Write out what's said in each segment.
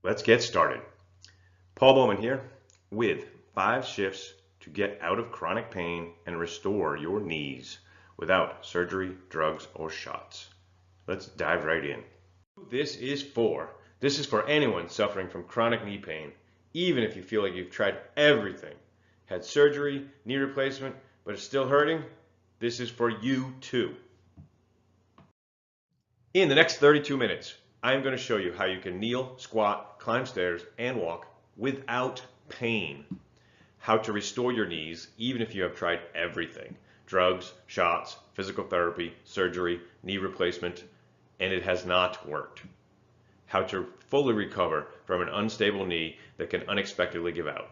Let's get started. Paul Bowman here with 5 shifts to get out of chronic pain and restore your knees without surgery, drugs, or shots. Let's dive right in. This is for anyone suffering from chronic knee pain, even if you feel like you've tried everything, had surgery, knee replacement, but it's still hurting. This is for you too. In the next 32 minutes, I'm going to show you how you can kneel, squat, climb stairs, and walk without pain. How to restore your knees even if you have tried everything. Drugs, shots, physical therapy, surgery, knee replacement, and it has not worked. How to fully recover from an unstable knee that can unexpectedly give out.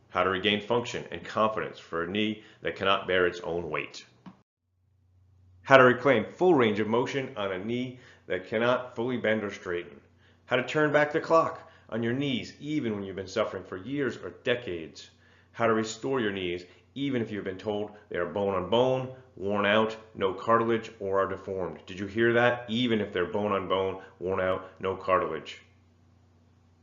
How to regain function and confidence for a knee that cannot bear its own weight. How to reclaim full range of motion on a knee that cannot fully bend or straighten. How to turn back the clock on your knees even when you've been suffering for years or decades. How to restore your knees even if you've been told they are bone on bone, worn out, no cartilage, or are deformed. Did you hear that? Even if they're bone on bone, worn out, no cartilage.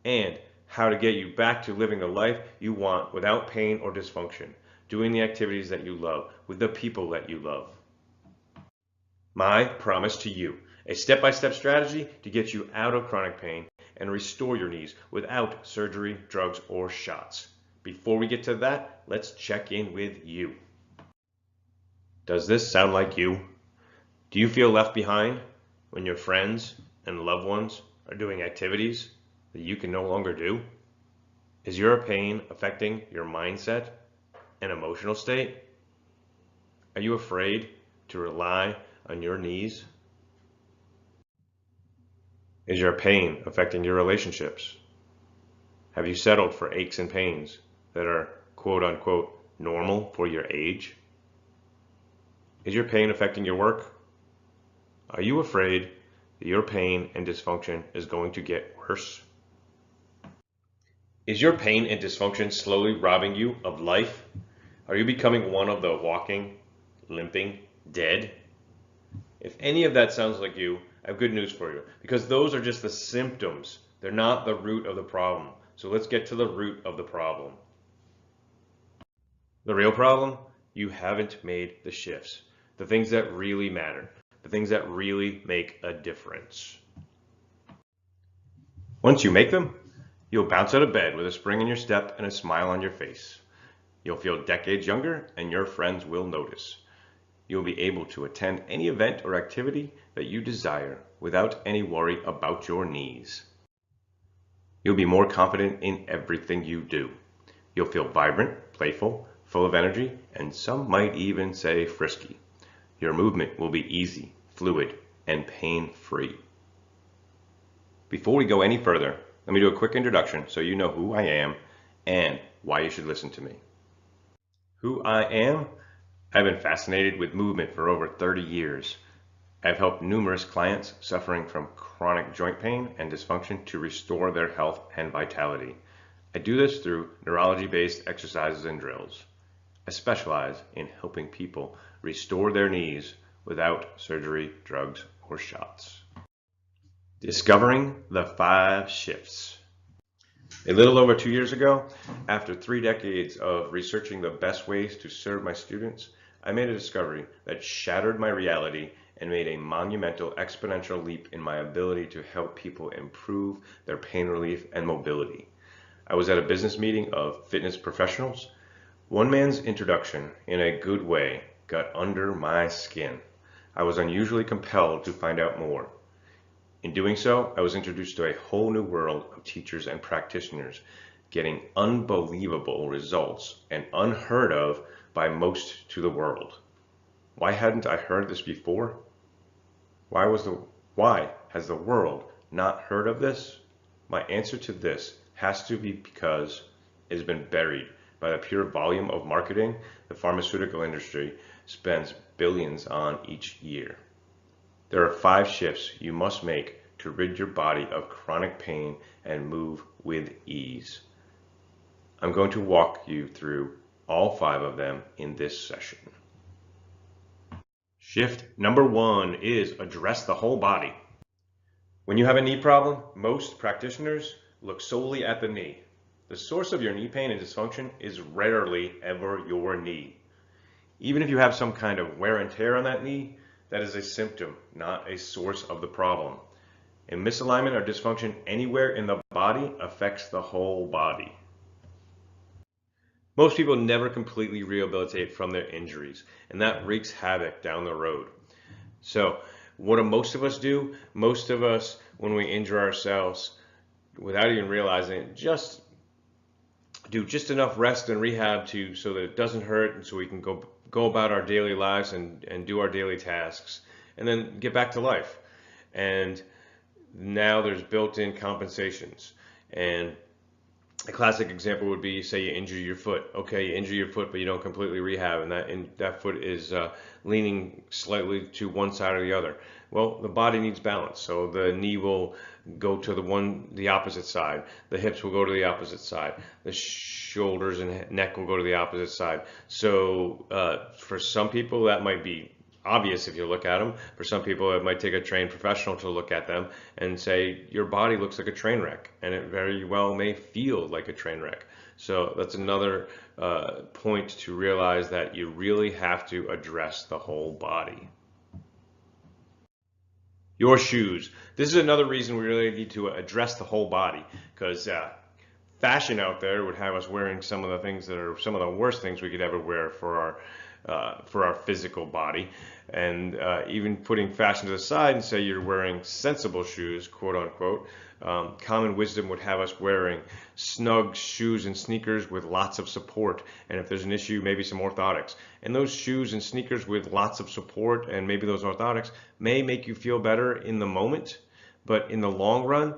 And how to get you back to living the life you want without pain or dysfunction, doing the activities that you love, with the people that you love. My promise to you, a step-by-step strategy to get you out of chronic pain and restore your knees without surgery, drugs, or shots. Before we get to that, let's check in with you. Does this sound like you? Do you feel left behind when your friends and loved ones are doing activities that you can no longer do? Is your pain affecting your mindset and emotional state? Are you afraid to rely on your knees? Is your pain affecting your relationships? Have you settled for aches and pains that are quote unquote normal for your age? Is your pain affecting your work? Are you afraid that your pain and dysfunction is going to get worse? Is your pain and dysfunction slowly robbing you of life? Are you becoming one of the walking, limping, dead? If any of that sounds like you, I have good news for you, because those are just the symptoms. They're not the root of the problem. So let's get to the root of the problem. The real problem? You haven't made the shifts. The things that really matter. The things that really make a difference. Once you make them, you'll bounce out of bed with a spring in your step and a smile on your face. You'll feel decades younger, and your friends will notice. You'll be able to attend any event or activity that you desire without any worry about your knees. You'll be more confident in everything you do. You'll feel vibrant, playful, full of energy, and some might even say frisky. Your movement will be easy, fluid, and pain-free. Before we go any further, let me do a quick introduction so you know who I am and why you should listen to me. Who I am? I've been fascinated with movement for over 30 years. I've helped numerous clients suffering from chronic joint pain and dysfunction to restore their health and vitality. I do this through neurology-based exercises and drills. I specialize in helping people restore their knees without surgery, drugs, or shots. Discovering the 5 shifts. A little over 2 years ago, after 3 decades of researching the best ways to serve my students, I made a discovery that shattered my reality and made a monumental exponential leap in my ability to help people improve their pain relief and mobility. I was at a business meeting of fitness professionals. One man's introduction, in a good way, got under my skin. I was unusually compelled to find out more. In doing so, I was introduced to a whole new world of teachers and practitioners getting unbelievable results and unheard of by most to the world. Why hadn't I heard this before? Why has the world not heard of this? My answer to this has to be because it has been buried by the pure volume of marketing the pharmaceutical industry spends billions on each year. There are 5 shifts you must make to rid your body of chronic pain and move with ease. I'm going to walk you through all 5 of them in this session. Shift number 1 is address the whole body. When you have a knee problem, most practitioners Look solely at the knee. The source of your knee pain and dysfunction is rarely ever your knee. Even if you have some kind of wear and tear on that knee, that is a symptom, not a source of the problem. A misalignment or dysfunction anywhere in the body affects the whole body. Most people never completely rehabilitate from their injuries, and that wreaks havoc down the road. So, what do most of us do? Most of us, when we injure ourselves, without even realizing it, just do just enough rest and rehab so that it doesn't hurt, and so we can go about our daily lives and do our daily tasks, and then get back to life. And now there's built-in compensations. And a classic example would be, say you injure your foot. Okay, you injure your foot, but you don't completely rehab, and that foot is leaning slightly to one side or the other. Well, the body needs balance, so the knee will go to the opposite side. The hips will go to the opposite side. The shoulders and neck will go to the opposite side. So for some people, that might be obvious if you look at them. For some people, it might take a trained professional to look at them and say, your body looks like a train wreck, and it very well may feel like a train wreck. So that's another point to realize that you really have to address the whole body. Your shoes. This is another reason we really need to address the whole body, because fashion out there would have us wearing some of the things that are some of the worst things we could ever wear for our physical body. And even putting fashion to the side and say you're wearing sensible shoes, quote unquote, common wisdom would have us wearing snug shoes and sneakers with lots of support, and if there's an issue, maybe some orthotics. And those shoes and sneakers with lots of support and maybe those orthotics may make you feel better in the moment, but in the long run,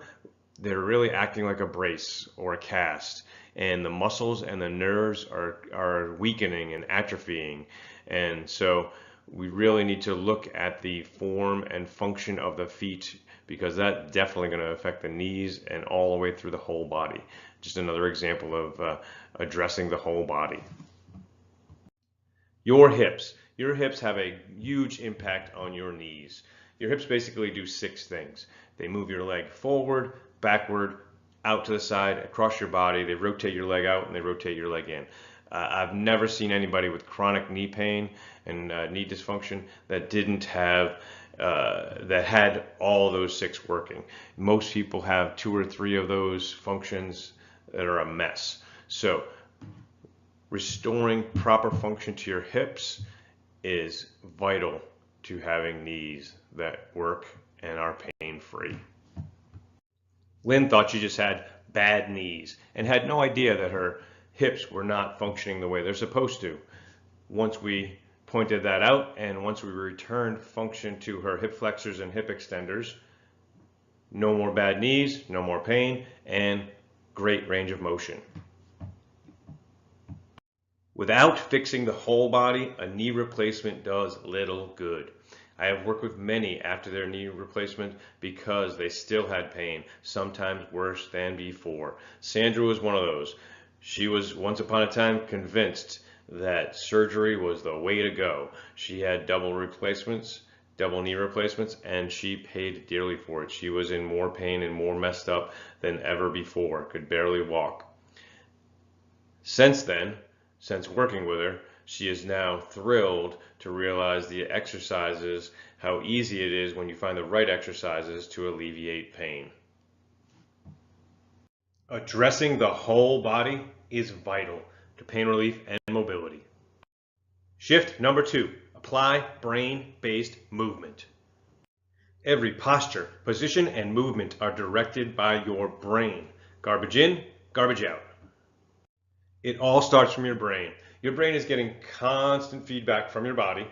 they're really acting like a brace or a cast, and the muscles and the nerves are weakening and atrophying. And so we really need to look at the form and function of the feet, because that's definitely going to affect the knees and all the way through the whole body. Just another example of addressing the whole body. Your hips. Your hips have a huge impact on your knees. Your hips basically do 6 things. They move your leg forward, backward, out to the side, across your body. They rotate your leg out and they rotate your leg in. I've never seen anybody with chronic knee pain and knee dysfunction that didn't have that had all those 6 working. Most people have 2 or 3 of those functions that are a mess. So restoring proper function to your hips is vital to having knees that work and are pain-free. Lynn thought she just had bad knees and had no idea that her hips were not functioning the way they're supposed to. Once we pointed that out and once we returned function to her hip flexors and hip extenders, no more bad knees, no more pain, and great range of motion. Without fixing the whole body, a knee replacement does little good. I have worked with many after their knee replacement because they still had pain, sometimes worse than before. Sandra was one of those. She was once upon a time convinced that surgery was the way to go. She had double knee replacements, and she paid dearly for it. She was in more pain and more messed up than ever before, could barely walk. Since then, since working with her, she is now thrilled to realize the exercises, how easy it is when you find the right exercises to alleviate pain. Addressing the whole body is vital to pain relief and mobility. Shift number 2, apply brain-based movement. Every posture, position, and movement are directed by your brain. Garbage in, garbage out. It all starts from your brain. Your brain is getting constant feedback from your body,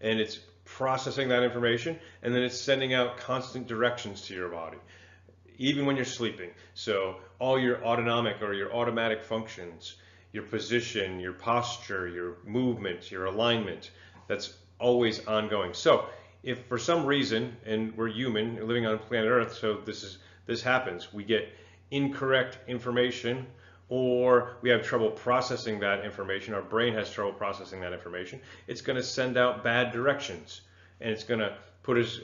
and it's processing that information, and then it's sending out constant directions to your body, even when you're sleeping. So all your autonomic or your automatic functions, your position, your posture, your movement, your alignment, that's always ongoing. So if for some reason, and we're human, living on planet Earth, so this happens, we get incorrect information, or we have trouble processing that information, our brain has trouble processing that information, it's going to send out bad directions, and it's going to put us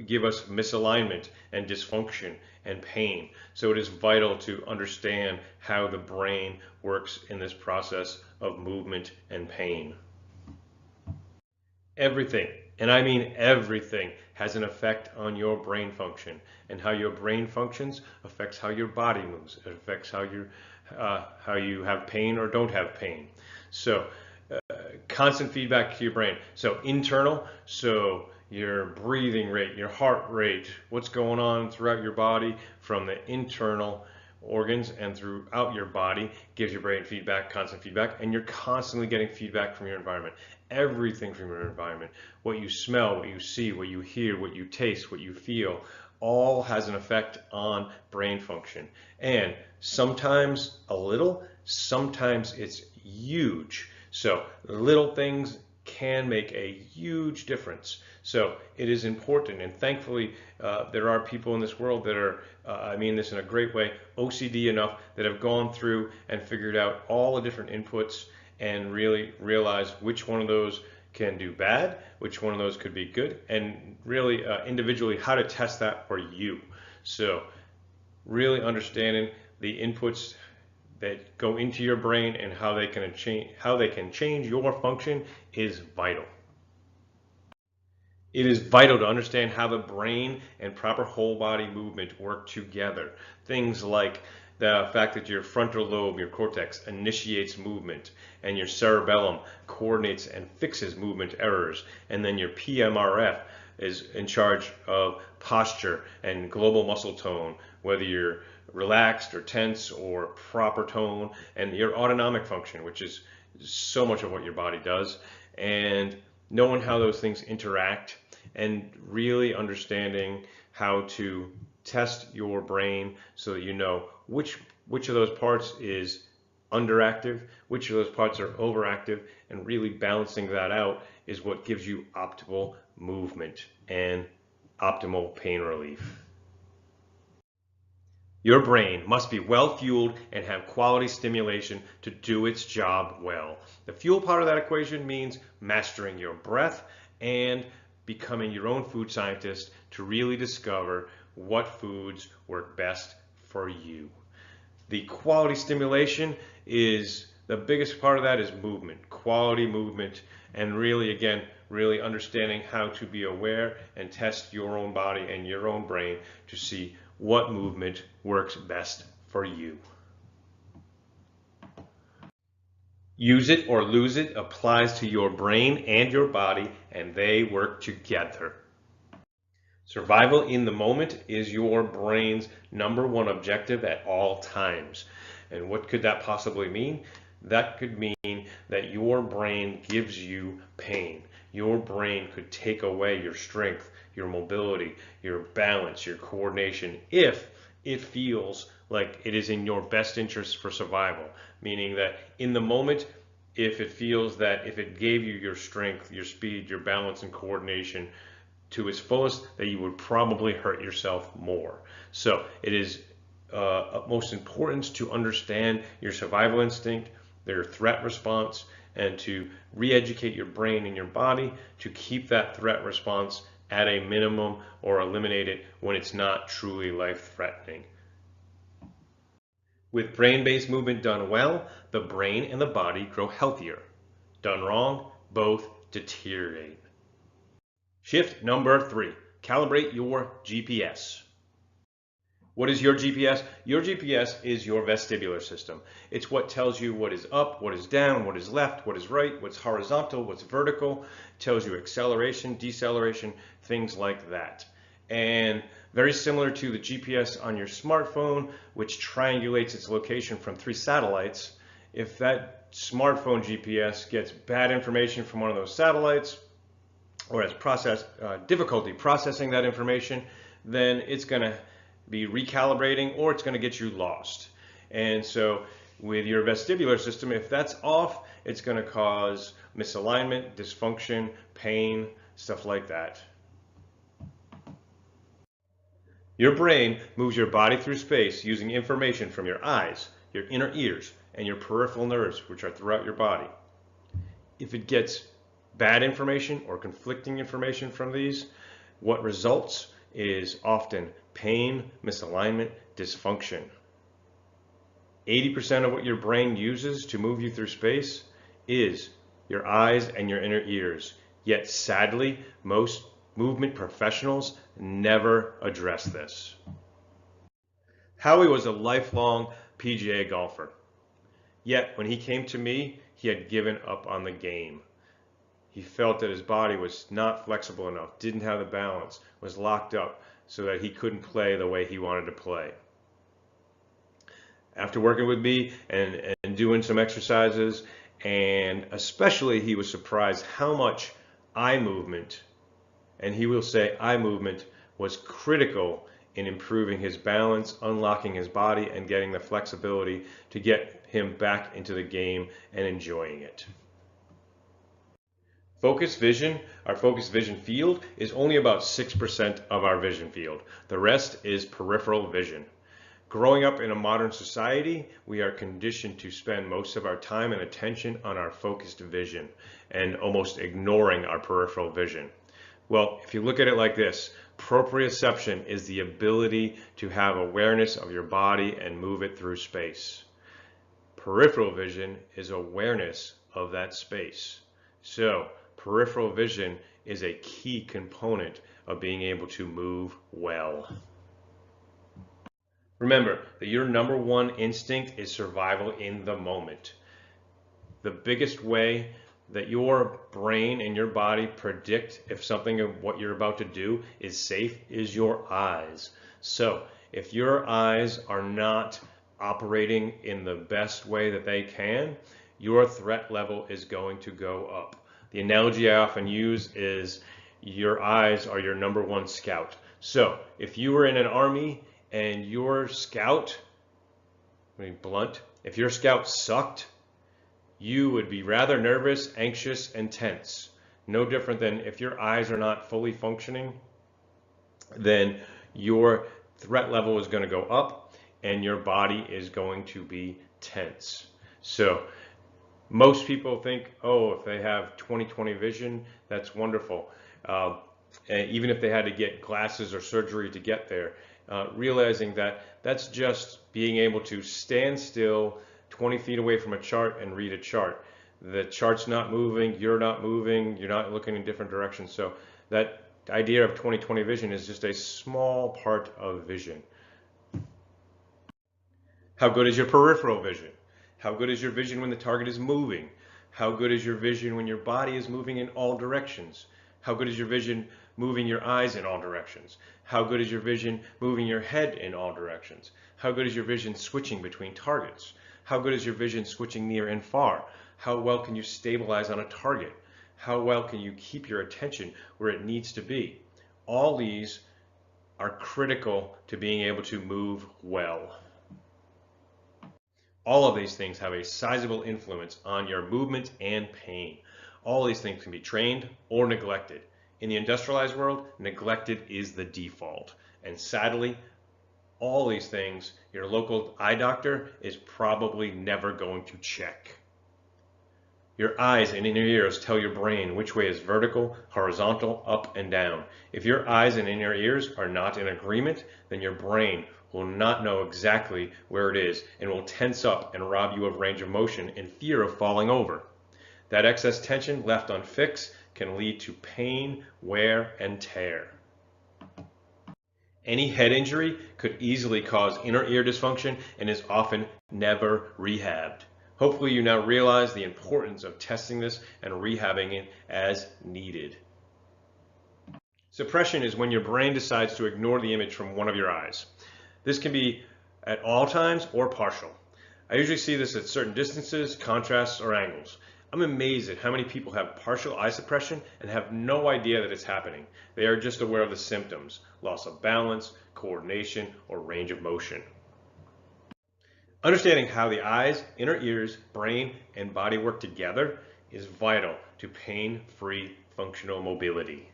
give us misalignment and dysfunction and pain. So it is vital to understand how the brain works in this process of movement and pain. Everything, and I mean everything, has an effect on your brain function, and how your brain functions affects how your body moves. It affects how you have pain or don't have pain. So constant feedback to your brain. So internal, so your breathing rate, your heart rate, what's going on throughout your body from the internal organs and throughout your body gives your brain feedback, constant feedback, and you're constantly getting feedback from your environment. Everything from your environment, what you smell, what you see, what you hear, what you taste, what you feel, all has an effect on brain function. And sometimes a little, sometimes it's huge. So little things can make a huge difference. So it is important, and thankfully there are people in this world that are, I mean this in a great way, OCD enough, that have gone through and figured out all the different inputs and really realize which one of those can do bad, which one of those could be good, and really individually how to test that for you. So really understanding the inputs that go into your brain and how they can change your function is vital. It is vital to understand how the brain and proper whole body movement work together. Things like the fact that your frontal lobe, your cortex, initiates movement, and your cerebellum coordinates and fixes movement errors, and then your PMRF is in charge of posture and global muscle tone, whether you're relaxed or tense or proper tone, and your autonomic function, which is so much of what your body does, and knowing how those things interact and really understanding how to test your brain so that you know which of those parts is underactive, which of those parts are overactive, and really balancing that out is what gives you optimal movement and optimal pain relief. Your brain must be well fueled and have quality stimulation to do its job well. The fuel part of that equation means mastering your breath and becoming your own food scientist to really discover what foods work best for you. The quality stimulation is the biggest part of that is movement, quality movement, and really, again, really understanding how to be aware and test your own body and your own brain to see what movement works best for you. Use it or lose it applies to your brain and your body, and they work together. Survival in the moment is your brain's #1 objective at all times. And what could that possibly mean? That could mean that your brain gives you pain. Your brain could take away your strength, your mobility, your balance, your coordination, if it feels like it is in your best interest for survival. Meaning that in the moment, if it feels that if it gave you your strength, your speed, your balance, and coordination to its fullest, that you would probably hurt yourself more. So it is of most importance to understand your survival instinct, their threat response, and to re-educate your brain and your body to keep that threat response at a minimum or eliminate it when it's not truly life-threatening. With brain-based movement done well, the brain and the body grow healthier. Done wrong, both deteriorate. Shift number 3, calibrate your GPS. What is your GPS? Your GPS is your vestibular system. It's what tells you what is up, what is down, what is left, what is right, what's horizontal, what's vertical. It tells you acceleration, deceleration, things like that. And very similar to the GPS on your smartphone, which triangulates its location from 3 satellites. If that smartphone GPS gets bad information from one of those satellites, or has difficulty processing that information, then it's going to be recalibrating, or it's going to get you lost. And so with your vestibular system, if that's off, it's going to cause misalignment, dysfunction, pain, stuff like that. Your brain moves your body through space using information from your eyes, your inner ears, and your peripheral nerves, which are throughout your body. If it gets bad information or conflicting information from these, What results is often pain, misalignment, dysfunction. 80% of what your brain uses to move you through space is your eyes and your inner ears. Yet sadly, most movement professionals never address this. Howie was a lifelong PGA golfer. Yet when he came to me, he had given up on the game. He felt that his body was not flexible enough, didn't have the balance, was locked up so that he couldn't play the way he wanted to play. After working with me and doing some exercises, and especially he was surprised how much eye movement, and he will say eye movement, was critical in improving his balance, unlocking his body, and getting the flexibility to get him back into the game and enjoying it. Focus vision, our focus vision field, is only about 6% of our vision field. The rest is peripheral vision. Growing up in a modern society, we are conditioned to spend most of our time and attention on our focused vision and almost ignoring our peripheral vision. Well, if you look at it like this, proprioception is the ability to have awareness of your body and move it through space. Peripheral vision is awareness of that space. So, peripheral vision is a key component of being able to move well. Remember that your number one instinct is survival in the moment. The biggest way that your brain and your body predict if something of what you're about to do is safe is your eyes. So if your eyes are not operating in the best way that they can, your threat level is going to go up. The analogy I often use is your eyes are your number one scout. So if you were in an army and your scout, blunt, if your scout sucked, you would be rather nervous, anxious, and tense. No different than if your eyes are not fully functioning, then your threat level is going to go up and your body is going to be tense. So most people think, oh, if they have 20/20 vision, that's wonderful. Even if they had to get glasses or surgery to get there, realizing that that's just being able to stand still 20 feet away from a chart and read a chart. The chart's not moving, you're not looking in different directions. So that idea of 20/20 vision is just a small part of vision. How good is your peripheral vision? How good is your vision when the target is moving? How good is your vision when your body is moving in all directions? How good is your vision moving your eyes in all directions? How good is your vision moving your head in all directions? How good is your vision switching between targets? How good is your vision switching near and far? How well can you stabilize on a target? How well can you keep your attention where it needs to be? All these are critical to being able to move well. All of these things have a sizable influence on your movement and pain. All these things can be trained or neglected. In the industrialized world, neglected is the default. And sadly, all these things, your local eye doctor is probably never going to check. Your eyes and inner ears tell your brain which way is vertical, horizontal, up, and down. If your eyes and inner ears are not in agreement, then your brain will not know exactly where it is and will tense up and rob you of range of motion in fear of falling over. That excess tension left unfixed can lead to pain, wear, and tear. Any head injury could easily cause inner ear dysfunction and is often never rehabbed. Hopefully you now realize the importance of testing this and rehabbing it as needed. Suppression is when your brain decides to ignore the image from one of your eyes. This can be at all times or partial. I usually see this at certain distances, contrasts, or angles. I'm amazed at how many people have partial eye suppression and have no idea that it's happening. They are just aware of the symptoms, loss of balance, coordination, or range of motion. Understanding how the eyes, inner ears, brain, and body work together is vital to pain-free functional mobility.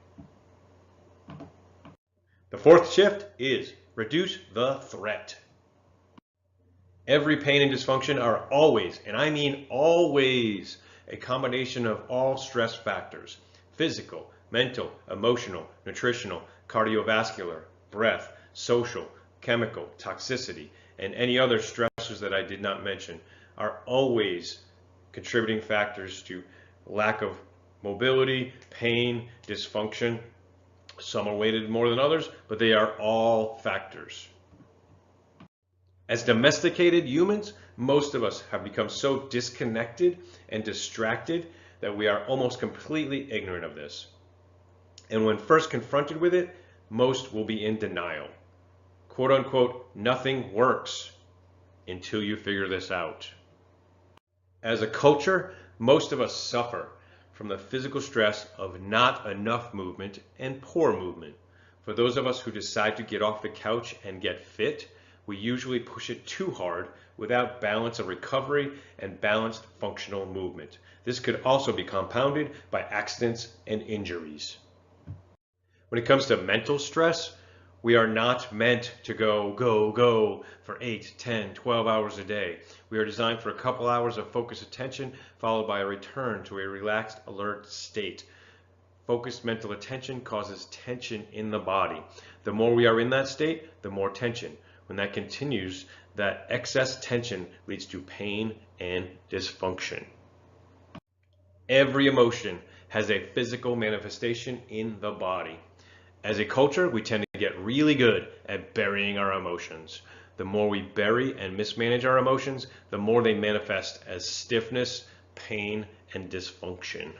The fourth shift is reduce the threat. Every pain and dysfunction are always, and I mean always, a combination of all stress factors: physical, mental, emotional, nutritional, cardiovascular, breath, social, chemical, toxicity, and any other stressors that I did not mention are always contributing factors to lack of mobility, pain, dysfunction. Some are weighted more than others, but they are all factors. As domesticated humans, most of us have become so disconnected and distracted that we are almost completely ignorant of this. And when first confronted with it, most will be in denial. Quote unquote, nothing works until you figure this out. As a culture, most of us suffer from the physical stress of not enough movement and poor movement. For those of us who decide to get off the couch and get fit, we usually push it too hard without balance of recovery and balanced functional movement. This could also be compounded by accidents and injuries. When it comes to mental stress, we are not meant to go, go, go for 8, 10, 12 hours a day. We are designed for a couple hours of focused attention, followed by a return to a relaxed, alert state. Focused mental attention causes tension in the body. The more we are in that state, the more tension. When that continues, that excess tension leads to pain and dysfunction. Every emotion has a physical manifestation in the body. As a culture, we tend to get really good at burying our emotions. The more we bury and mismanage our emotions, the more they manifest as stiffness, pain, and dysfunction.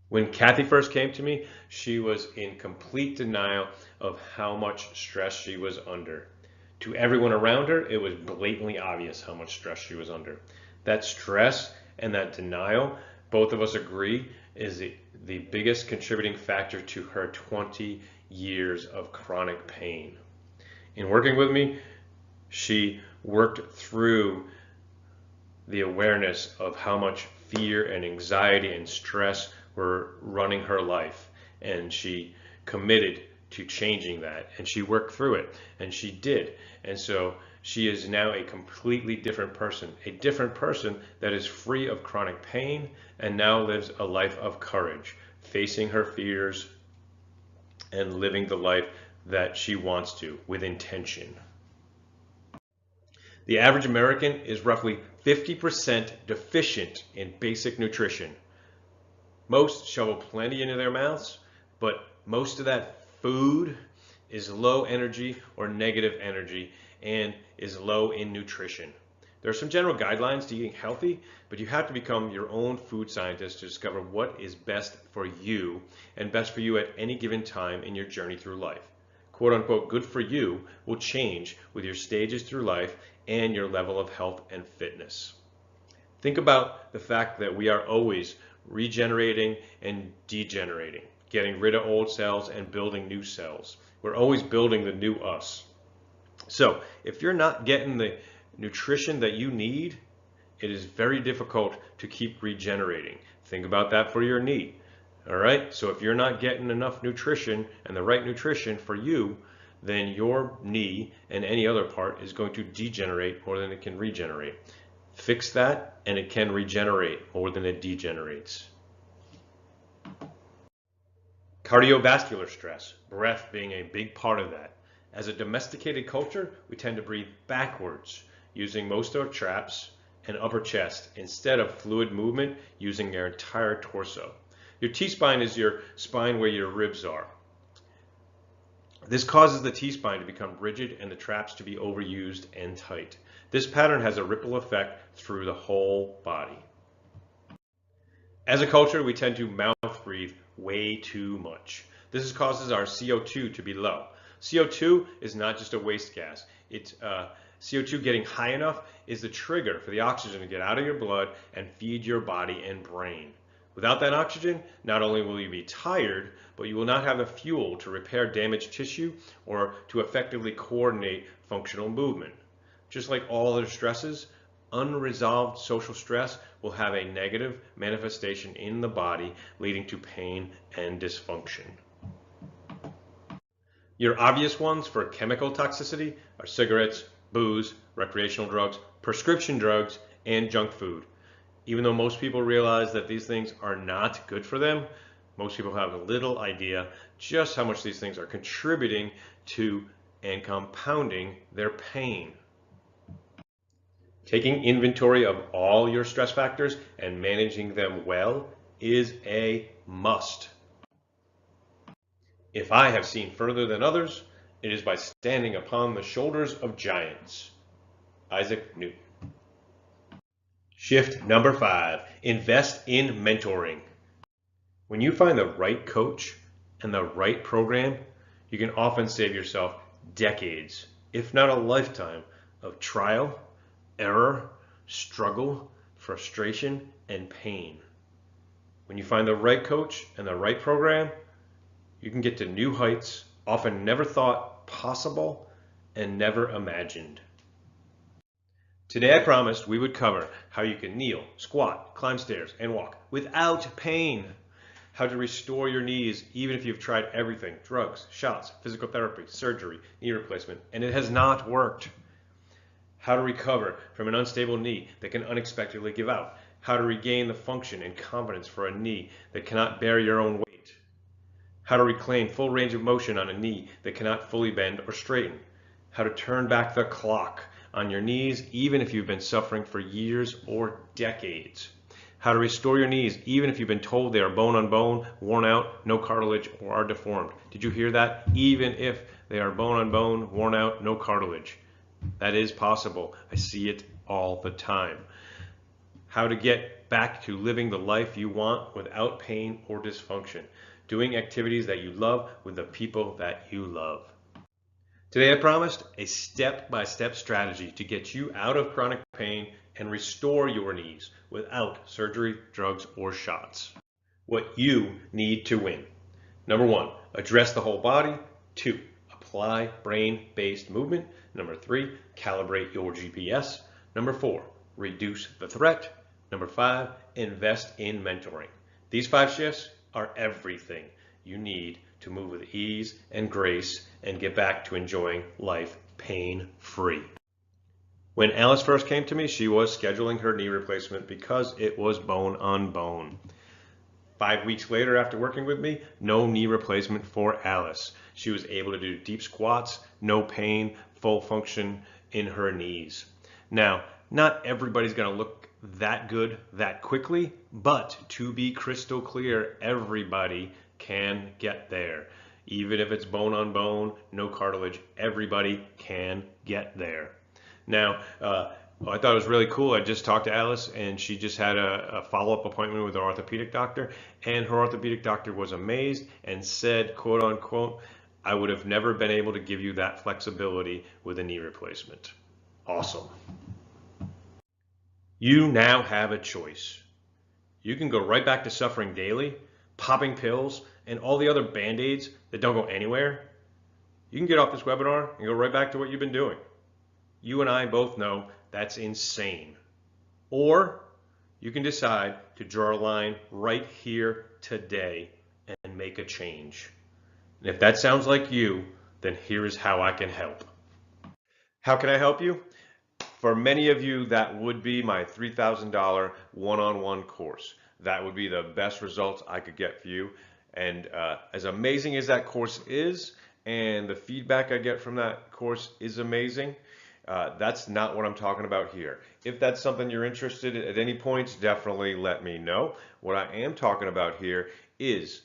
When Kathy first came to me, she was in complete denial of how much stress she was under. To everyone around her, it was blatantly obvious how much stress she was under. That stress and that denial, both of us agree, is the biggest contributing factor to her 20 years of chronic pain. In working with me, she worked through the awareness of how much fear and anxiety and stress were running her life, and she committed to changing that, and she worked through it, and she did. And so she is now a completely different person that is free of chronic pain and now lives a life of courage, facing her fears and living the life that she wants to with intention. The average American is roughly 50% deficient in basic nutrition. Most shovel plenty into their mouths, but most of that food is low energy or negative energy and is low in nutrition. There are some general guidelines to eating healthy, but you have to become your own food scientist to discover what is best for you and best for you at any given time in your journey through life. Quote unquote, good for you will change with your stages through life and your level of health and fitness. Think about the fact that we are always regenerating and degenerating, getting rid of old cells and building new cells. We're always building the new us. So if you're not getting the nutrition that you need, it is very difficult to keep regenerating. Think about that for your knee. All right, so if you're not getting enough nutrition and the right nutrition for you, then your knee and any other part is going to degenerate more than it can regenerate. Fix that and it can regenerate more than it degenerates. Cardiovascular stress, breath being a big part of that. As a domesticated culture, we tend to breathe backwards, using most of our traps and upper chest instead of fluid movement using your entire torso. Your T-spine is your spine where your ribs are. This causes the T-spine to become rigid and the traps to be overused and tight. This pattern has a ripple effect through the whole body. As a culture, we tend to mouth breathe way too much. This causes our CO2 to be low. CO2 is not just a waste gas. CO2 getting high enough is the trigger for the oxygen to get out of your blood and feed your body and brain. Without that oxygen, not only will you be tired, but you will not have the fuel to repair damaged tissue or to effectively coordinate functional movement. Just like all other stresses, unresolved social stress will have a negative manifestation in the body, leading to pain and dysfunction. Your obvious ones for chemical toxicity are cigarettes, booze, recreational drugs, prescription drugs, and junk food. Even though most people realize that these things are not good for them, most people have a little idea just how much these things are contributing to and compounding their pain. Taking inventory of all your stress factors and managing them well is a must. If I have seen further than others, it is by standing upon the shoulders of giants. Isaac Newton. Shift number 5, invest in mentoring. When you find the right coach and the right program, you can often save yourself decades, if not a lifetime, of trial, error, struggle, frustration, and pain. When you find the right coach and the right program, you can get to new heights, often never thought possible and never imagined. Today I promised we would cover how you can kneel, squat, climb stairs, and walk without pain. How to restore your knees even if you've tried everything, drugs, shots, physical therapy, surgery, knee replacement, and it has not worked. How to recover from an unstable knee that can unexpectedly give out. How to regain the function and confidence for a knee that cannot bear your own weight. How to reclaim full range of motion on a knee that cannot fully bend or straighten. How to turn back the clock on your knees even if you've been suffering for years or decades. How to restore your knees even if you've been told they are bone on bone, worn out, no cartilage, or are deformed. Did you hear that? Even if they are bone on bone, worn out, no cartilage. That is possible. I see it all the time. How to get back to living the life you want without pain or dysfunction. Doing activities that you love with the people that you love. Today I promised a step-by-step strategy to get you out of chronic pain and restore your knees without surgery, drugs, or shots. What you need to win. Number 1, address the whole body. 2, apply brain-based movement. Number 3, calibrate your GPS. Number 4, reduce the threat. Number 5, invest in mentoring. These 5 shifts are everything you need to move with ease and grace and get back to enjoying life pain-free. When Alice first came to me, she was scheduling her knee replacement because it was bone on bone. 5 weeks later, after working with me, no knee replacement for Alice. She was able to do deep squats, no pain, full function in her knees. Now, not everybody's going to look that good that quickly, but to be crystal clear, everybody can get there. Even if it's bone on bone, no cartilage, everybody can get there. Now, I thought it was really cool. I just talked to Alice and she just had a follow-up appointment with her orthopedic doctor, and her orthopedic doctor was amazed and said, quote unquote, I would have never been able to give you that flexibility with a knee replacement. Awesome. You now have a choice. You can go right back to suffering daily, popping pills, and all the other band-aids that don't go anywhere. You can get off this webinar and go right back to what you've been doing. You and I both know that's insane. Or you can decide to draw a line right here today and make a change. And if that sounds like you, then here is how I can help. How can I help you? For many of you, that would be my $3,000 one-on-one course. That would be the best results I could get for you. And as amazing as that course is, and the feedback I get from that course is amazing, that's not what I'm talking about here. If that's something you're interested in at any point, definitely let me know. What I am talking about here is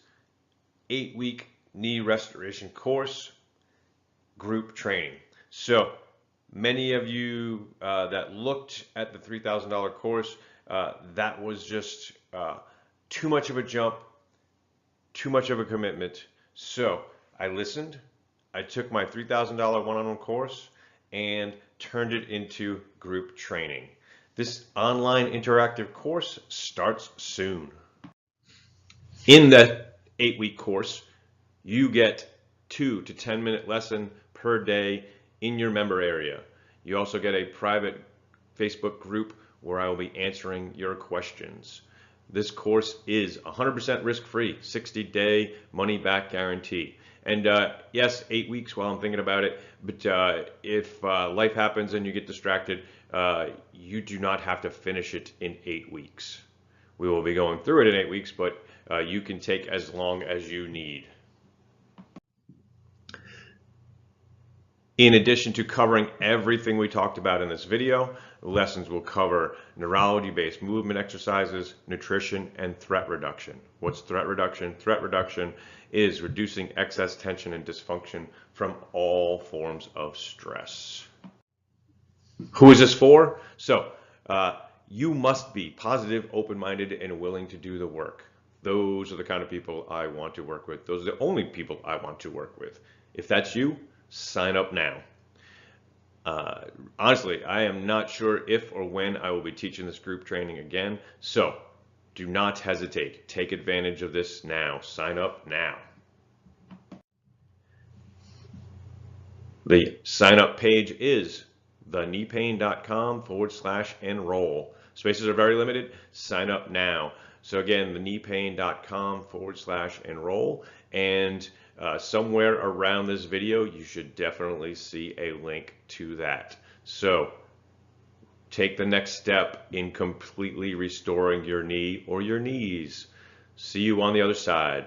8-week knee restoration course, group training. So many of you that looked at the $3,000 course, that was just too much of a jump, too much of a commitment. So I listened, I took my $3,000 one-on-one course and turned it into group training. This online interactive course starts soon. In that 8-week course, you get 2 to 10-minute lesson per day in your member area. You also get a private Facebook group where I will be answering your questions. This course is 100% risk-free, 60-day money-back guarantee. And yes, 8 weeks while I'm thinking about it, but if life happens and you get distracted, you do not have to finish it in 8 weeks. We will be going through it in 8 weeks, but you can take as long as you need. In addition to covering everything we talked about in this video, the lessons will cover neurology-based movement exercises, nutrition, and threat reduction. What's threat reduction? Threat reduction is reducing excess tension and dysfunction from all forms of stress. Who is this for? So, you must be positive, open-minded, and willing to do the work. Those are the kind of people I want to work with. Those are the only people I want to work with. If that's you, sign up now. Honestly, I am not sure if or when I will be teaching this group training again, so do not hesitate. Take advantage of this now. Sign up now. The sign up page is thekneepain.com/enroll. Spaces are very limited. Sign up now. So again, thekneepain.com/enroll, and somewhere around this video, you should definitely see a link to that. So take the next step in completely restoring your knee or your knees. See you on the other side.